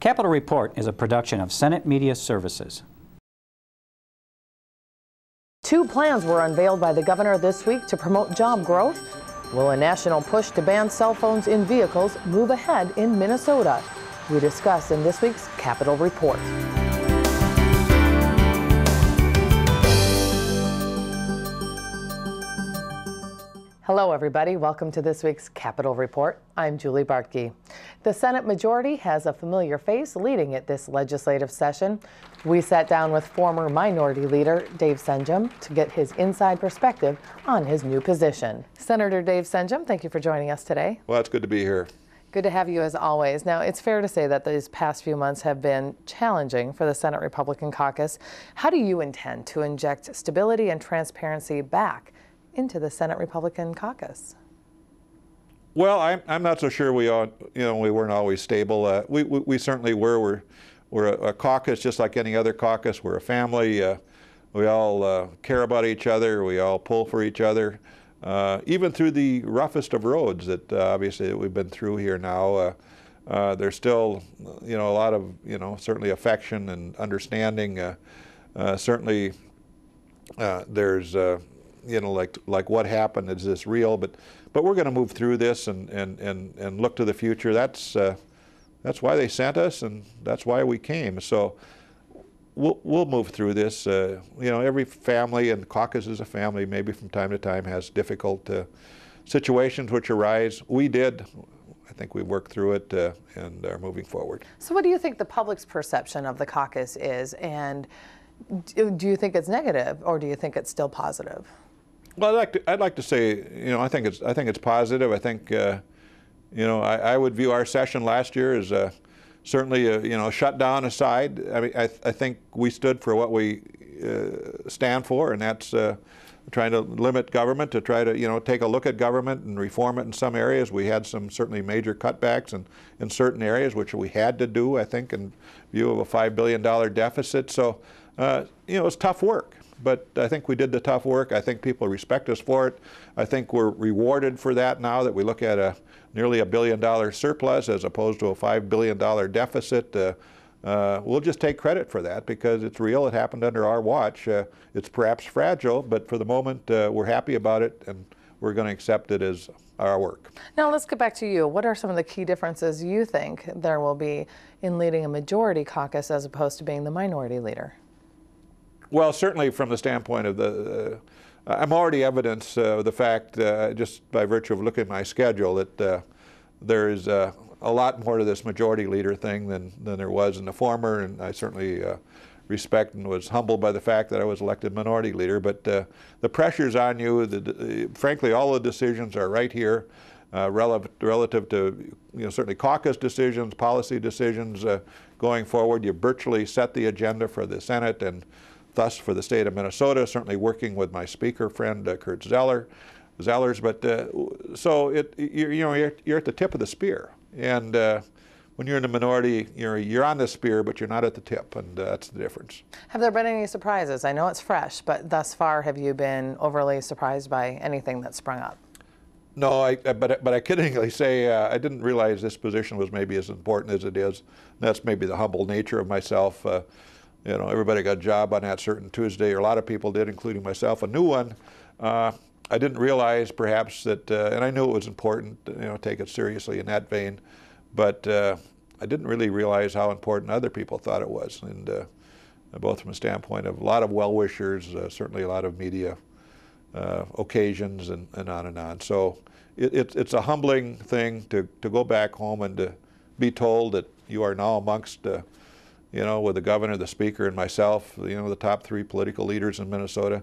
Capitol Report is a production of Senate Media Services. Two plans were unveiled by the governor this week to promote job growth. Will a national push to ban cell phones in vehicles move ahead in Minnesota? We discuss in this week's Capitol Report. Hello everybody, welcome to this week's Capitol Report. I'm Julie Bartkey. The Senate majority has a familiar face leading it this legislative session. We sat down with former Minority Leader Dave Senjem to get his inside perspective on his new position. Senator Dave Senjem, thank you for joining us today. Well, it's good to be here. Good to have you as always. Now, it's fair to say that these past few months have been challenging for the Senate Republican caucus. How do you intend to inject stability and transparency back into the Senate Republican caucus? Well, I'm not so sure we weren't always stable. We certainly were. We're a caucus just like any other caucus. We're a family. We all care about each other. We all pull for each other, even through the roughest of roads that obviously that we've been through here now. There's still a lot of certainly affection and understanding. Certainly there's like what happened, is this real? But we're going to move through this and look to the future. That's why they sent us, and that's why we came. So we'll move through this. Every family, and the caucus is a family, maybe from time to time has difficult situations which arise. We did. I think we worked through it and are moving forward. So what do you think the public's perception of the caucus is, and do you think it's negative, or do you think it's still positive? Well, I'd like to say, I think it's positive. I think, I would view our session last year as certainly, shutdown aside. I mean, I think we stood for what we stand for, and that's trying to limit government, to try to, take a look at government and reform it in some areas. We had some certainly major cutbacks in certain areas, which we had to do, I think, in view of a $5 billion deficit. So, it's tough work. But I think we did the tough work. I think people respect us for it. I think we're rewarded for that now that we look at nearly $1 billion surplus as opposed to a $5 billion deficit. We'll just take credit for that because it's real. It happened under our watch. It's perhaps fragile, but for the moment we're happy about it, and we're going to accept it as our work. Now let's get back to you. What are some of the key differences you think there will be in leading a majority caucus as opposed to being the minority leader? Well, certainly from the standpoint of I'm already evidence of the fact, just by virtue of looking at my schedule, that there is a lot more to this majority leader thing than there was in the former, and I certainly respect and was humbled by the fact that I was elected minority leader. But the pressure's on you. Frankly, all the decisions are right here, relative to certainly caucus decisions, policy decisions going forward. You virtually set the agenda for the Senate and thus for the state of Minnesota, certainly working with my speaker friend, Kurt Zellers. But so you're at the tip of the spear. And when you're in the minority, you're on the spear, but you're not at the tip, and that's the difference. Have there been any surprises? I know it's fresh, but thus far, have you been overly surprised by anything that's sprung up? No, but I kiddingly say I didn't realize this position was maybe as important as it is. That's maybe the humble nature of myself. Everybody got a job on that certain Tuesday, or a lot of people did, including myself, a new one. I didn't realize perhaps that, and I knew it was important, take it seriously in that vein, but I didn't really realize how important other people thought it was, and both from a standpoint of a lot of well-wishers, certainly a lot of media occasions, and on and on. So it's a humbling thing to go back home and to be told that you are now amongst with the governor, the speaker, and myself, the top 3 political leaders in Minnesota.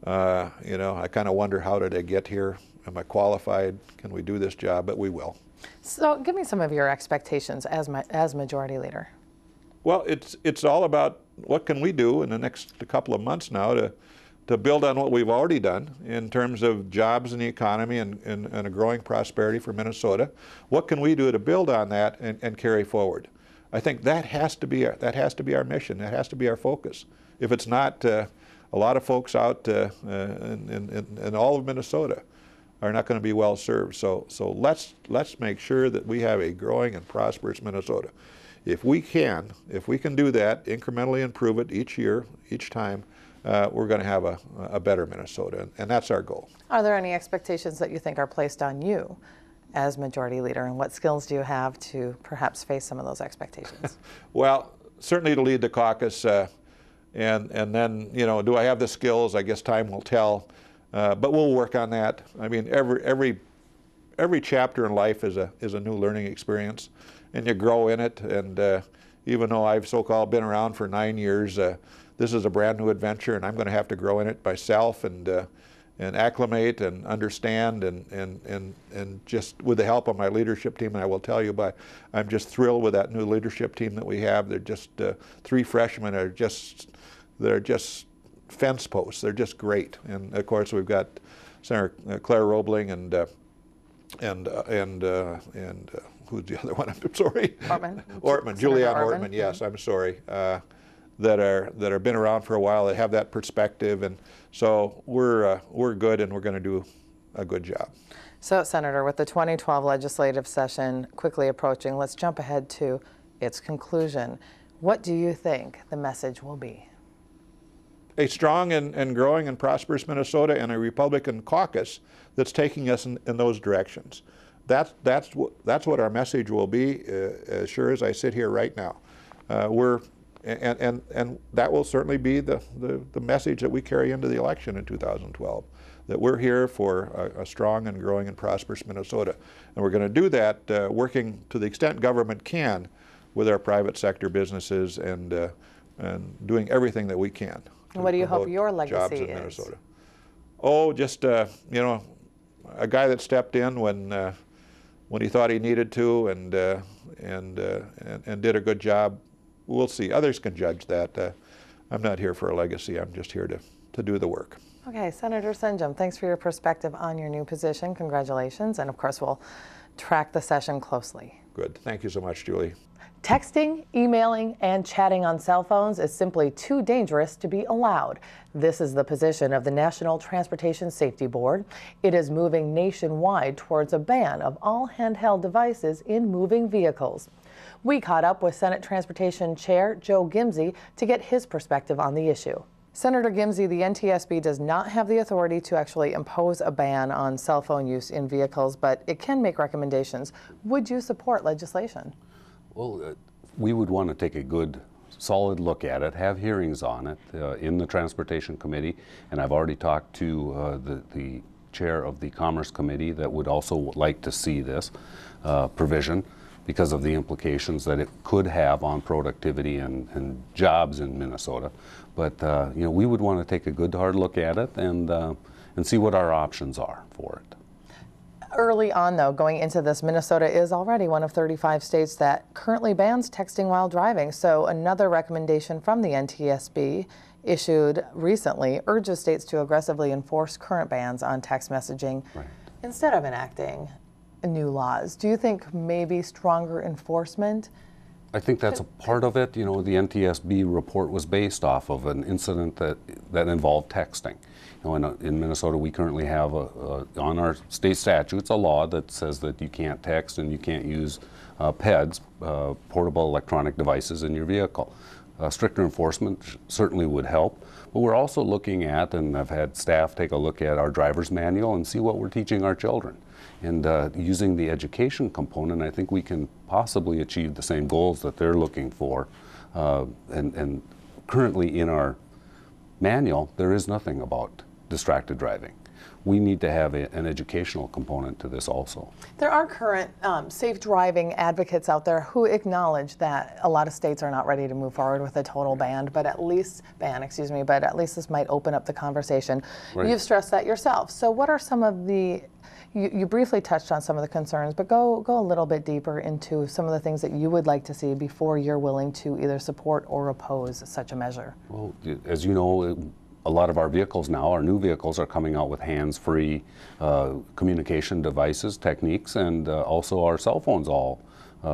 I kind of wonder, how did I get here? Am I qualified? Can we do this job? But we will. So give me some of your expectations as majority leader. Well, it's all about what can we do in the next couple of months now to build on what we've already done in terms of jobs in the economy and a growing prosperity for Minnesota. What can we do to build on that and carry forward? I think that has to be our mission. That has to be our focus. If it's not, a lot of folks out in all of Minnesota are not going to be well served. So let's make sure that we have a growing and prosperous Minnesota. if we can do that, incrementally improve it each year, each time, we're going to have a better Minnesota, and that's our goal. Are there any expectations that you think are placed on you as Majority Leader, and what skills do you have to perhaps face some of those expectations? Well, certainly to lead the caucus, and then, you know, do I have the skills? I guess time will tell, but we'll work on that. I mean, every chapter in life is a new learning experience, and you grow in it. And even though I've so-called been around for 9 years, this is a brand new adventure, and I'm going to have to grow in it myself and acclimate and understand, and just with the help of my leadership team. And I will tell you, I'm just thrilled with that new leadership team that we have. They're just 3 freshmen they're just fence posts. They're just great. And of course we've got Senator Claire Roebling and who's the other one? I'm sorry. Ortman, Julianne Ortman. Yes, I'm sorry. That are been around for a while, that have that perspective, and so we're good, and we're going to do a good job. So, Senator, with the 2012 legislative session quickly approaching, let's jump ahead to its conclusion. What do you think the message will be? A strong and growing and prosperous Minnesota, and a Republican caucus that's taking us in those directions. That's what our message will be, as sure as I sit here right now. And that will certainly be the message that we carry into the election in 2012, that we're here for a strong and growing and prosperous Minnesota. And we're going to do that working to the extent government can with our private sector businesses, and doing everything that we can. What do you hope your legacy is? Minnesota. Oh, just you know, a guy that stepped in when he thought he needed to, and did a good job. We'll see. Others can judge that. I'm not here for a legacy. I'm just here to do the work. Okay, Senator Senjum, thanks for your perspective on your new position. Congratulations. And of course, we'll track the session closely. Good. Thank you so much, Julie. Texting, emailing, and chatting on cell phones is simply too dangerous to be allowed. This is the position of the National Transportation Safety Board. It is moving nationwide towards a ban of all handheld devices in moving vehicles. We caught up with Senate Transportation Chair Joe Gimse to get his perspective on the issue. Senator Gimse, the NTSB does not have the authority to actually impose a ban on cell phone use in vehicles, but it can make recommendations. Would you support legislation? Well, we would want to take a good, solid look at it, have hearings on it in the Transportation Committee, and I've already talked to the chair of the Commerce Committee that would also like to see this provision, because of the implications that it could have on productivity and jobs in Minnesota. But you know, we would want to take a good, hard look at it and see what our options are for it. Early on, though, going into this, Minnesota is already one of 35 states that currently bans texting while driving. So another recommendation from the NTSB issued recently urges states to aggressively enforce current bans on text messaging instead of enacting new laws. Do you think maybe stronger enforcement? I think that's a part of it. You know, the NTSB report was based off of an incident that involved texting. You know, in Minnesota, we currently have on our state statutes a law that says that you can't text and you can't use PEDs, portable electronic devices, in your vehicle. Stricter enforcement certainly would help, but we're also looking at, and I've had staff take a look at our driver's manual and see what we're teaching our children. And using the education component, I think we can possibly achieve the same goals that they're looking for. And currently in our manual, there is nothing about distracted driving. We need to have an educational component to this also. There are current safe driving advocates out there who acknowledge that a lot of states are not ready to move forward with a total ban, but at least this might open up the conversation. Right. You've stressed that yourself. So what are some of the, you briefly touched on some of the concerns, but go a little bit deeper into some of the things that you would like to see before you're willing to either support or oppose such a measure. Well, as you know, a lot of our vehicles now, our new vehicles, are coming out with hands-free communication devices, techniques, and also our cell phones all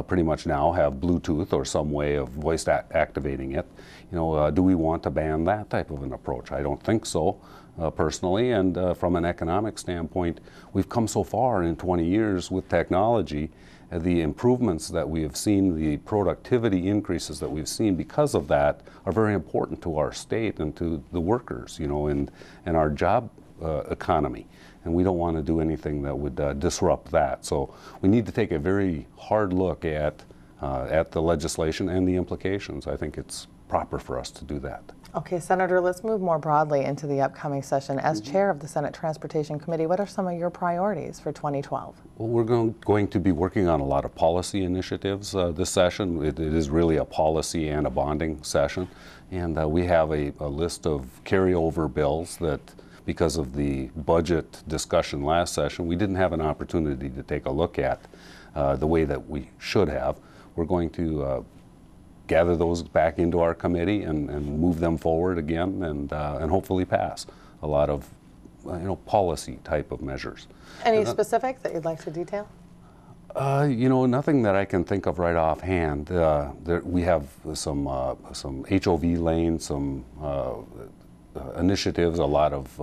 pretty much now have Bluetooth or some way of voice activating it. You know, do we want to ban that type of an approach? I don't think so, personally, and from an economic standpoint, we've come so far in 20 years with technology, the improvements that we have seen, the productivity increases that we've seen because of that are very important to our state and to the workers, you know, and our job economy. And we don't want to do anything that would disrupt that. So we need to take a very hard look at the legislation and the implications. I think it's proper for us to do that. Okay, Senator, let's move more broadly into the upcoming session. As chair of the Senate Transportation Committee, what are some of your priorities for 2012? Well, we're going to be working on a lot of policy initiatives this session. It is really a policy and a bonding session. And we have a list of carryover bills that, because of the budget discussion last session, we didn't have an opportunity to take a look at the way that we should have. We're going to gather those back into our committee and move them forward again and hopefully pass a lot of policy type of measures. Any specifics that you'd like to detail? Nothing that I can think of right offhand. We have some HOV lanes, some initiatives, a lot of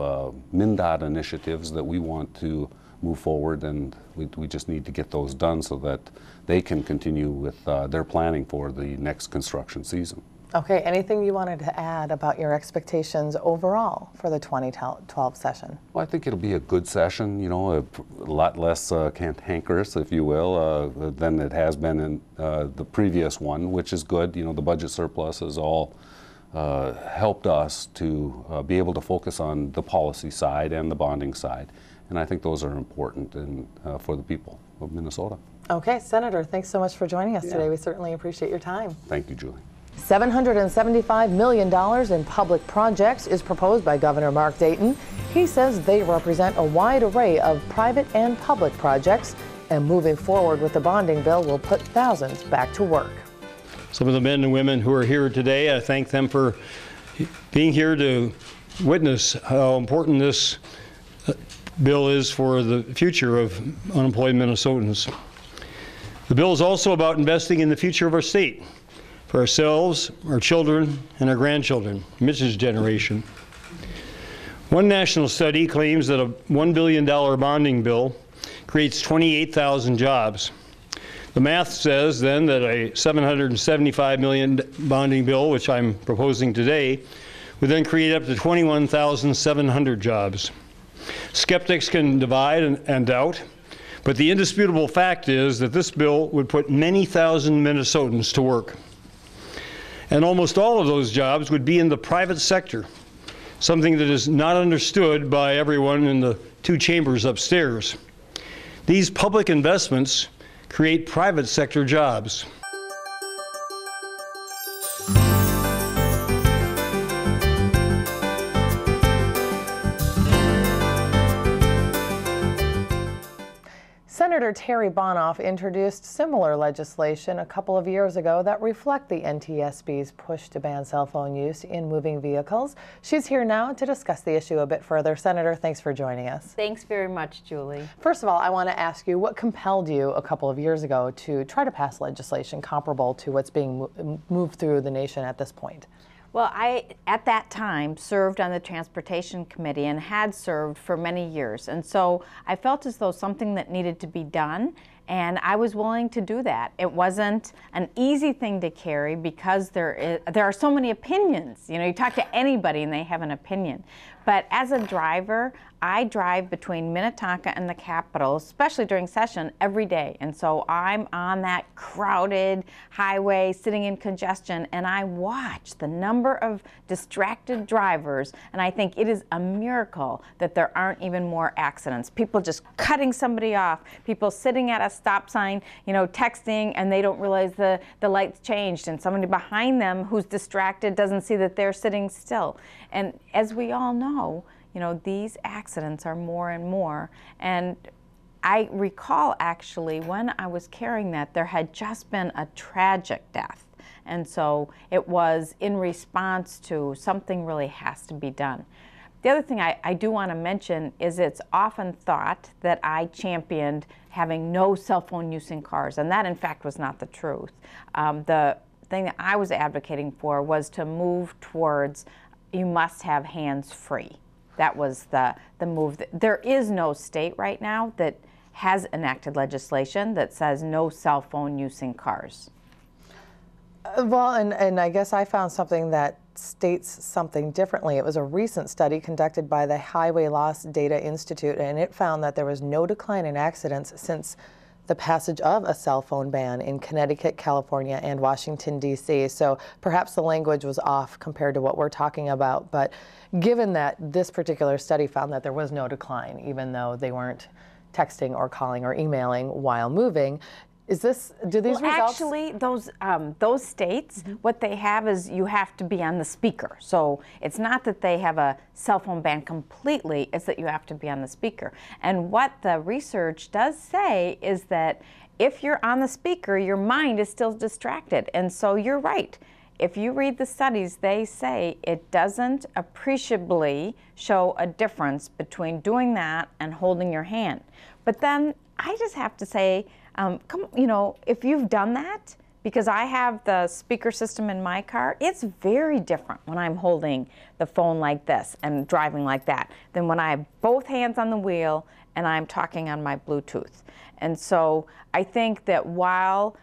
MnDOT initiatives that we want to move forward, and we just need to get those done so that they can continue with their planning for the next construction season. Okay, anything you wanted to add about your expectations overall for the 2012 session? Well, I think it'll be a good session, a lot less cantankerous, if you will, than it has been in the previous one, which is good. The budget surplus has all helped us to be able to focus on the policy side and the bonding side. And I think those are important for the people of Minnesota. Okay, Senator, thanks so much for joining us today. We certainly appreciate your time. Thank you, Julie. $775 million in public projects is proposed by Governor Mark Dayton. He says they represent a wide array of private and public projects, and moving forward with the bonding bill will put thousands back to work. Some of the men and women who are here today, I thank them for being here to witness how important this bill is for the future of unemployed Minnesotans. The bill is also about investing in the future of our state, for ourselves, our children, and our grandchildren, Mitch's generation. One national study claims that a $1 billion bonding bill creates 28,000 jobs. The math says then that a $775 million bonding bill, which I'm proposing today, would then create up to 21,700 jobs. Skeptics can divide and doubt, but the indisputable fact is that this bill would put many thousand Minnesotans to work. And almost all of those jobs would be in the private sector, something that is not understood by everyone in the two chambers upstairs. These public investments create private sector jobs. Senator Terri Bonoff introduced similar legislation a couple of years ago that reflect the NTSB's push to ban cell phone use in moving vehicles. She's here now to discuss the issue a bit further. Senator, thanks for joining us. Thanks very much, Julie. First of all, I want to ask you what compelled you a couple of years ago to try to pass legislation comparable to what's being moved through the nation at this point? Well, I, at that time, served on the Transportation Committee and had served for many years. And so I felt as though something that needed to be done, and I was willing to do that. It wasn't an easy thing to carry because there are so many opinions. You talk to anybody and they have an opinion. But as a driver, I drive between Minnetonka and the Capitol, especially during session, every day. And so I'm on that crowded highway, sitting in congestion, and I watch the number of distracted drivers, and I think it is a miracle that there aren't even more accidents. People just cutting somebody off, people sitting at a stop sign, texting, and they don't realize the lights changed, and somebody behind them who's distracted doesn't see that they're sitting still. And as we all know, these accidents are more and more. And I recall actually when I was carrying that, there had just been a tragic death. And so it was in response to something really has to be done. The other thing I do want to mention is it's often thought that I championed having no cell phone use in cars, and that in fact was not the truth. The thing that I was advocating for was to move towards you must have hands free. That was the move. There is no state right now that has enacted legislation that says no cell phone use in cars. Well, and I guess I found something that states something differently. It was a recent study conducted by the Highway Loss Data Institute, and it found that there was no decline in accidents since the passage of a cell phone ban in Connecticut, California, and Washington, D.C. So perhaps the language was off compared to what we're talking about. But given that this particular study found that there was no decline, even though they weren't texting or calling or emailing while moving, do these results? Actually, those states, what they have is you have to be on the speaker. So it's not that they have a cell phone ban completely, it's that you have to be on the speaker. And what the research does say is that if you're on the speaker, your mind is still distracted. And so you're right. If you read the studies, they say it doesn't appreciably show a difference between doing that and holding your hand. But then I just have to say, if you've done that, because I have the speaker system in my car, it's very different when I'm holding the phone like this and driving like that than when I have both hands on the wheel and I'm talking on my Bluetooth. And so I think that while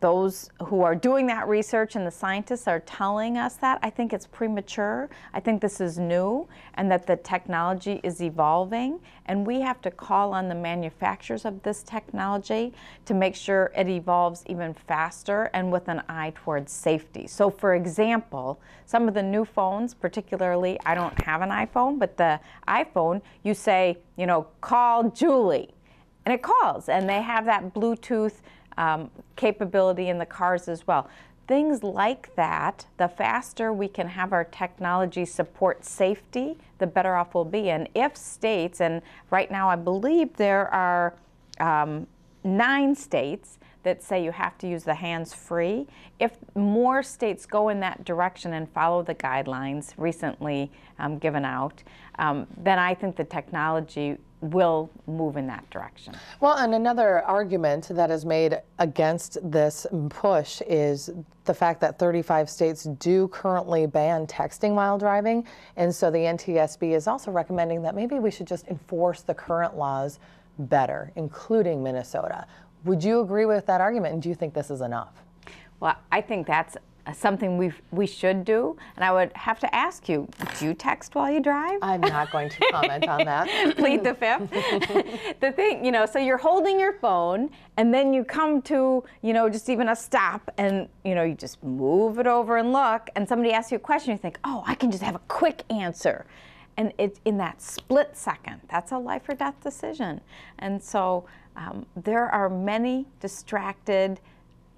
those who are doing that research and the scientists are telling us that, I think it's premature. I think this is new and that the technology is evolving, and we have to call on the manufacturers of this technology to make sure it evolves even faster and with an eye towards safety. So for example, some of the new phones, particularly, I don't have an iPhone, but the iPhone, you say, call Julie, and it calls, and they have that Bluetooth capability in the cars as well. Things like that, the faster we can have our technology support safety, the better off we'll be. And if states, and right now I believe there are 9 states that say you have to use the hands-free, if more states go in that direction and follow the guidelines recently given out, then I think the technology will move in that direction. Well, and another argument that is made against this push is the fact that 35 states do currently ban texting while driving, and so the NTSB is also recommending that maybe we should just enforce the current laws better, including Minnesota. Would you agree with that argument, and do you think this is enough? Well, I think that's something we should do, and I would have to ask you, do you text while you drive? I'm not going to comment on that. Plead the fifth. The thing, so you're holding your phone, and then you come to, just even a stop, and, you just move it over and look, and somebody asks you a question, you think, oh, I can just have a quick answer. And it's in that split second. That's a life or death decision. And so there are many distracted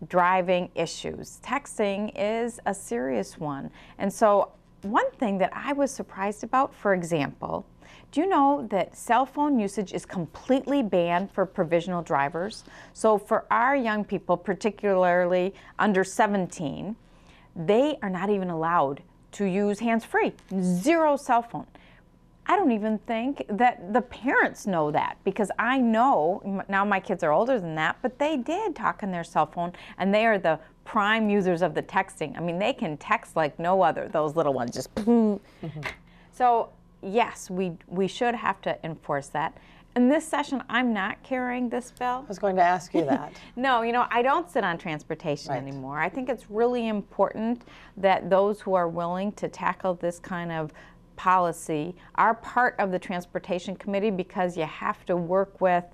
driving issues. Texting is a serious one. And so one thing that I was surprised about, for example, do you know that cell phone usage is completely banned for provisional drivers? So for our young people, particularly under 17, they are not even allowed to use hands-free, 0 cell phone. I don't even think that the parents know that, because I know, now my kids are older than that, but they did talk on their cell phone, and they are the prime users of the texting. I mean, they can text like no other, those little ones, just So yes, we should have to enforce that. In this session, I'm not carrying this bill. I was going to ask you that. No, I don't sit on transportation anymore. I think it's really important that those who are willing to tackle this kind of policy are part of the Transportation Committee, because you have to work with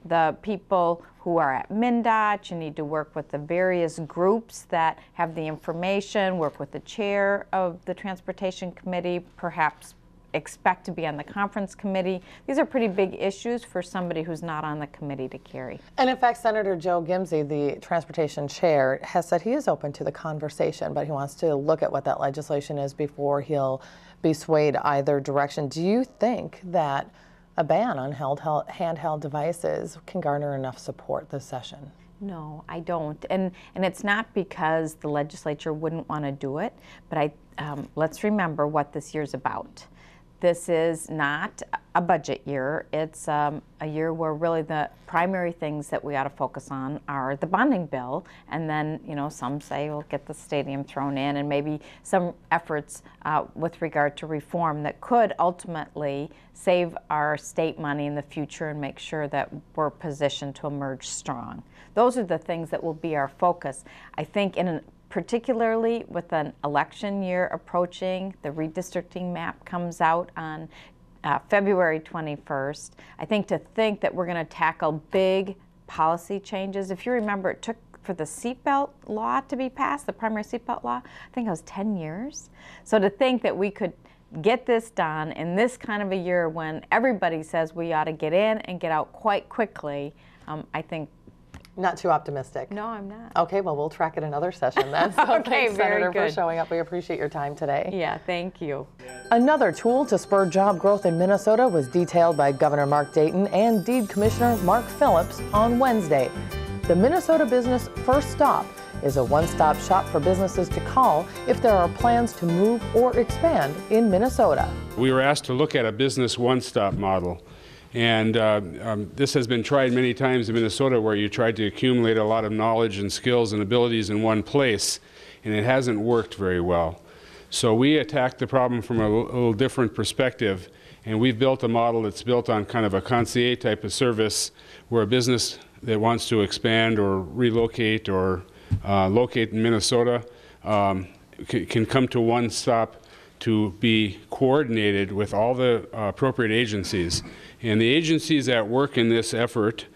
the people who are at MnDOT. You need to work with the various groups that have the information, work with the chair of the Transportation Committee, perhaps expect to be on the conference committee. These are pretty big issues for somebody who's not on the committee to carry. And in fact, Senator Joe Gimse, the transportation chair, has said he is open to the conversation, but he wants to look at what that legislation is before he'll be swayed either direction. Do you think that a ban on handheld devices can garner enough support this session? No, I don't. And it's not because the legislature wouldn't want to do it, but let's remember what this year's about. This is not a budget year. It's a year where really the primary things that we ought to focus on are the bonding bill, and then, you know, some say we'll get the stadium thrown in, and maybe some efforts with regard to reform that could ultimately save our state money in the future and make sure that we're positioned to emerge strong. Those are the things that will be our focus. I think particularly with an election year approaching, the redistricting map comes out on February 21st. I think that we're going to tackle big policy changes. If you remember, it took for the seatbelt law to be passed, the primary seatbelt law, I think it was 10 years. So to think that we could get this done in this kind of a year when everybody says we ought to get in and get out quite quickly, I think. Not too optimistic. No, I'm not. Okay, well, we'll track it another session then. So Okay, thanks, very Senator, good. for showing up. We appreciate your time today. Yeah, thank you. Another tool to spur job growth in Minnesota was detailed by Governor Mark Dayton and Deed Commissioner Mark Phillips on Wednesday. The Minnesota Business First Stop is a one-stop shop for businesses to call if there are plans to move or expand in Minnesota. We were asked to look at a business one-stop model. And this has been tried many times in Minnesota, where you tried to accumulate a lot of knowledge and skills and abilities in one place, and it hasn't worked very well. So we attacked the problem from a little different perspective, and we've built a model that's built on kind of a concierge type of service, where a business that wants to expand or relocate or locate in Minnesota can come to one stop to be coordinated with all the appropriate agencies. And the agencies that work in this effort,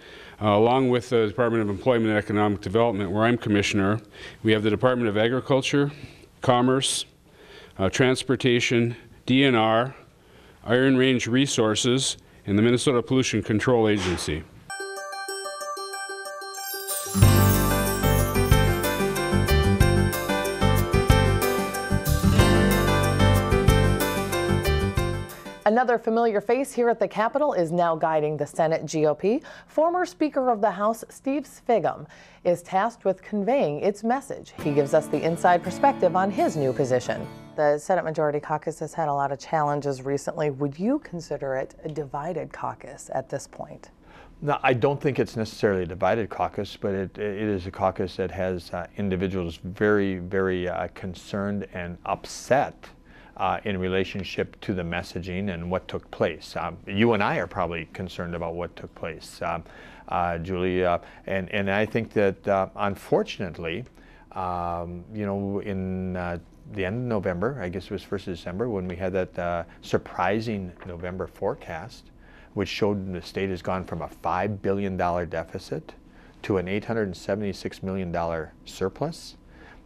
along with the Department of Employment and Economic Development, where I'm commissioner, we have the Department of Agriculture, Commerce, Transportation, DNR, Iron Range Resources, and the Minnesota Pollution Control Agency. Another familiar face here at the Capitol is now guiding the Senate GOP. Former Speaker of the House, Steve Sviggum, is tasked with conveying its message. He gives us the inside perspective on his new position. The Senate Majority Caucus has had a lot of challenges recently. Would you consider it a divided caucus at this point? No, I don't think it's necessarily a divided caucus, but it is a caucus that has individuals very, very concerned and upset in relationship to the messaging and what took place. You and I are probably concerned about what took place, Julie, and I think that unfortunately, you know, in the end of November, I guess it was 1st of December, when we had that surprising November forecast, which showed the state has gone from a $5 billion deficit to an $876 million surplus.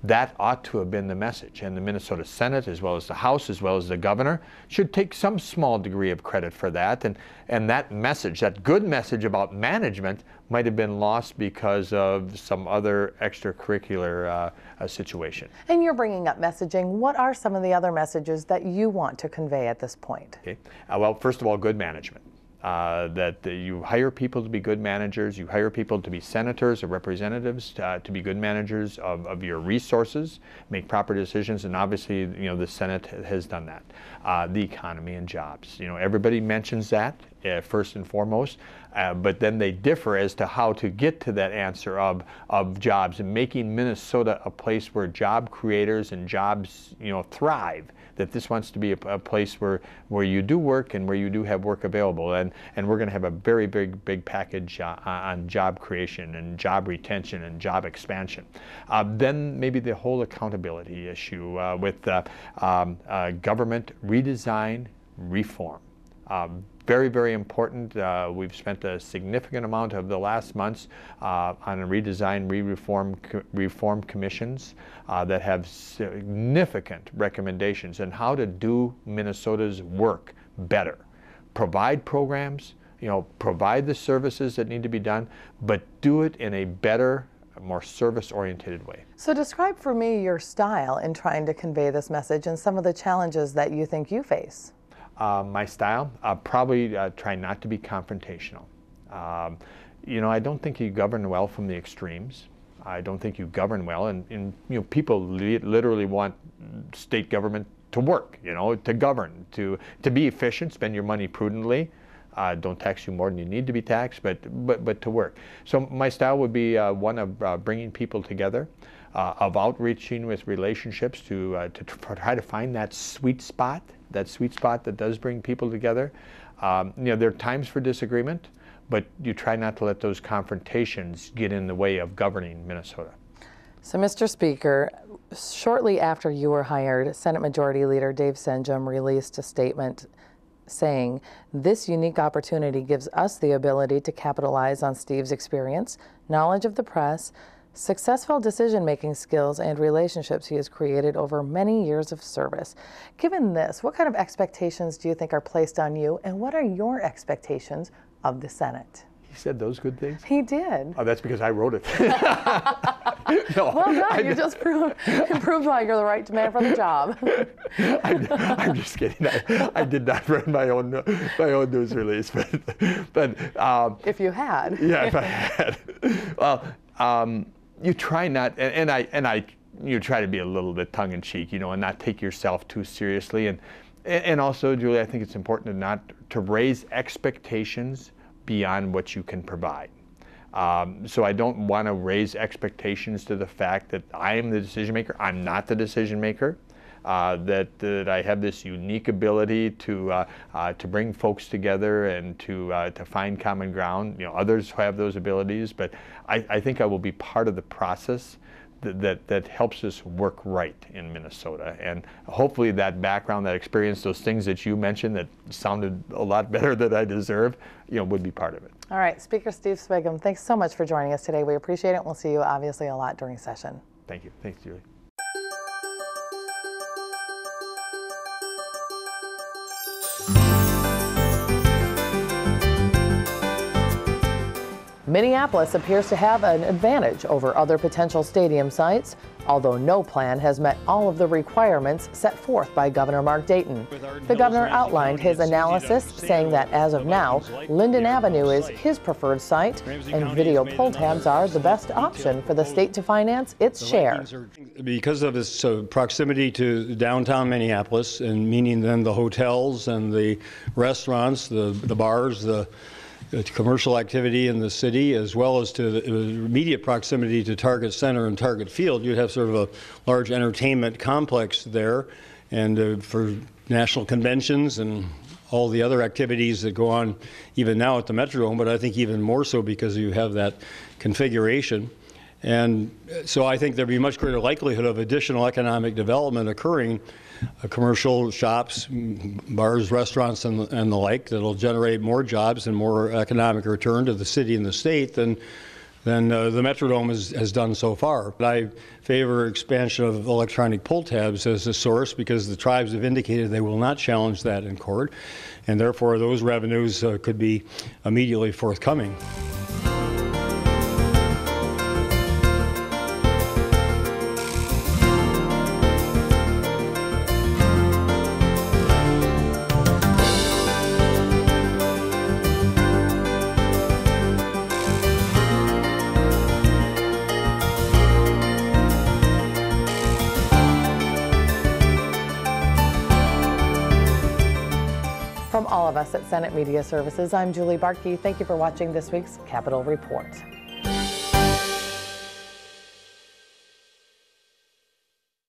That ought to have been the message, and the Minnesota Senate, as well as the House, as well as the governor, should take some small degree of credit for that. And that message, that good message about management, might have been lost because of some other extracurricular situation. And you're bringing up messaging. What are some of the other messages that you want to convey at this point? Okay. Well, first of all, good management. That you hire people to be good managers, you hire people to be senators or representatives, to be good managers of your resources, make proper decisions, and obviously, you know, the Senate has done that. The economy and jobs, you know, everybody mentions that first and foremost, but then they differ as to how to get to that answer of jobs and making Minnesota a place where job creators and jobs, you know, thrive. That this wants to be a place where you do work and where you do have work available, and we're going to have a very big package on job creation and job retention and job expansion. Then maybe the whole accountability issue with government redesign reform. Very important. We've spent a significant amount of the last months on a redesign, reform commissions that have significant recommendations on how to do Minnesota's work better. Provide programs, you know, provide the services that need to be done, but do it in a better, more service-oriented way. So describe for me your style in trying to convey this message and some of the challenges that you think you face. My style, probably try not to be confrontational. You know, I don't think you govern well from the extremes. I don't think you govern well, and you know, people literally want state government work, you know, to govern, to be efficient, spend your money prudently. Don't tax you more than you need to be taxed, but to work. So my style would be one of bringing people together, of outreaching with relationships to try to find that sweet spot that does bring people together. You know, there are times for disagreement, but you try not to let those confrontations get in the way of governing Minnesota. So, Mr. Speaker, shortly after you were hired, Senate Majority Leader Dave Senjum released a statement saying, "This unique opportunity gives us the ability to capitalize on Steve's experience, knowledge of the press, successful decision-making skills, and relationships he has created over many years of service." Given this, what kind of expectations do you think are placed on you, and what are your expectations of the Senate? He said those good things? He did. Oh, that's because I wrote it. No, well done. You just proved why you're the right man for the job. I'm just kidding. I did not write my own news release, but if you had. Yeah, if I had. Well, you try not, and you try to be a little bit tongue-in-cheek, you know, and not take yourself too seriously, and also, Julie, I think it's important not to raise expectations beyond what you can provide. So I don't want to raise expectations to the fact that I am the decision maker. I'm not the decision maker. That I have this unique ability to bring folks together and to find common ground. You know, others have those abilities, but I think I will be part of the process that helps us work right in Minnesota. And hopefully that background, that experience, those things that you mentioned that sounded a lot better than I deserve, you know, would be part of it. All right, Speaker Steve Sviggum, thanks so much for joining us today. We appreciate it. We'll see you obviously a lot during session. Thank you. Thanks, Julie. Minneapolis appears to have an advantage over other potential stadium sites, although no plan has met all of the requirements set forth by Governor Mark Dayton. The governor outlined his analysis, saying that as of now, Linden Avenue is his preferred site, and video pull tabs are the best option for the state to finance its share. Because of its proximity to downtown Minneapolis, and meaning then the hotels and the restaurants, the bars, the commercial activity in the city, as well as to the immediate proximity to Target Center and Target Field, you'd have sort of a large entertainment complex there, and for national conventions and all the other activities that go on even now at the Metrodome, but I think even more so because you have that configuration. And so I think there'd be much greater likelihood of additional economic development occurring, commercial shops, bars, restaurants, and the like, that'll generate more jobs and more economic return to the city and the state than the Metrodome has done so far. But I favor expansion of electronic pull tabs as a source because the tribes have indicated they will not challenge that in court, and therefore those revenues could be immediately forthcoming. From all of us at Senate Media Services, I'm Julie Bartkey. Thank you for watching this week's Capitol Report.